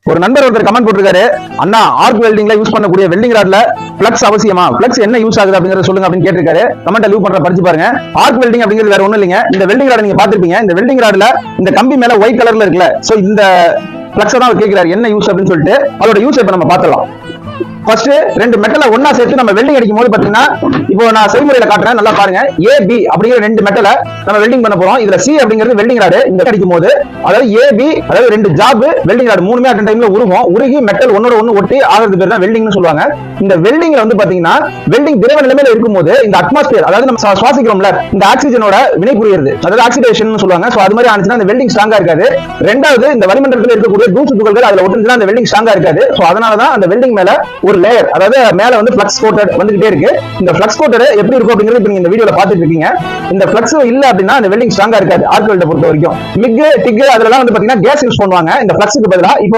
ஒரு நண்பர் ஒருத்தர் கமெண்ட் போட்டிருக்காரு, அண்ணா ஆர்க் வெல்டிங்ல யூஸ் பண்ணக்கூடிய வெல்டிங் ராட்ல பிளக்ஸ் அவசியமா, பிளக்ஸ் என்ன யூஸ் ஆகுது அப்படிங்கறத சொல்லுங்க அப்படின்னு கேட்டிருக்காரு. கமெண்ட் லீவ் பண்ற படிச்சு பாருங்க. ஆர்க் வெல்டிங் அப்படிங்கிறது வேற ஒண்ணும் இல்லைங்க. இந்த வெல்டிங் ராட் நீங்க பாத்திருப்பீங்க. இந்த வெல்டிங் ராட்ல இந்த கம்பி மேல ஒயிட் கலர்ல இருக்குல்ல, சோ இந்த பிளக்ஸ் தான் அவர் கேட்கிறாரு என்ன யூஸ் அப்படின்னு சொல்லிட்டு. அதோட யூஸ் இப்ப நம்ம பார்த்தலாம். ஃபர்ஸ்ட் ரெண்டு மெட்டலை ஒன்னா சேர்த்து நம்ம வெல்டிங் அடிக்கும் போது பாத்தீங்கன்னா, இப்போ நான் செய்முறையில காட்டுறேன், நல்லா பாருங்க. ஏ பி அப்படிங்கிற ரெண்டு மெட்டலை நம்ம வெல்டிங் பண்ண போறோம். இதுல சி அப்படிங்கிறது வெல்டிங் ராடு. இந்த அடிக்கும் போது அதாவது ஏ பி, அதாவது ரெண்டு ஜாப் வெல்டிங் ராடு மூணுமே அட் டைம்ல உருகும். உருகி மெட்டல் ஒன்னோட ஒன்னு ஒட்டி ஆகிறது பேர் தான் வெல்டிங்னு சொல்லுவாங்க. இந்த வெல்டிங்ல வந்து பாத்தீங்கன்னா, வெல்டிங் திரவ நிலைமையில இருக்கும்போது இந்த அட்மாஸ்பியர், அதாவது நம்ம சுவாசிக்கிறோம்ல, இந்த ஆக்சிஜனோட வினை புரியுது, அதாவது ஆக்சிடேஷன் சொல்லுவாங்க. சோ அது மாதிரி ஆனிச்சுன்னா இந்த வெல்டிங் ஸ்ட்ராங்கா இருக்காது. ரெண்டாவது, இந்த வளிமண்டலத்தில் இருக்கக்கூடிய தூசு துகள்கள் அதுல ஒட்டுச்சுன்னா அந்த வெல்டிங் ஸ்ட்ராங்கா இருக்காது. சோ அதனாலதான் அந்த வெல்டிங் மேல ஒரு லேயர், அதாவது மேல வந்து ஃப்ளக்ஸ் கோட்டட் வந்துகிட்டே இருக்கு. இந்த ஃப்ளக்ஸ் கோட்டட் எப்படி இருக்கும் அப்படிங்கிறது இப்ப நீங்க இந்த வீடியோல பாத்துட்டு இருக்கீங்க. இந்த ஃப்ளக்ஸ் இல்ல அப்படின்னா அந்த வெல்டிங் ஸ்ட்ராங்கா இருக்காது. ஆர்க் வெல்ட பொறுத்த வரைக்கும் மிக் டிக் அதெல்லாம் வந்து பாத்தீங்கன்னா கேஸ் யூஸ் பண்ணுவாங்க இந்த ஃப்ளக்ஸ்க்கு பதிலா. இப்போ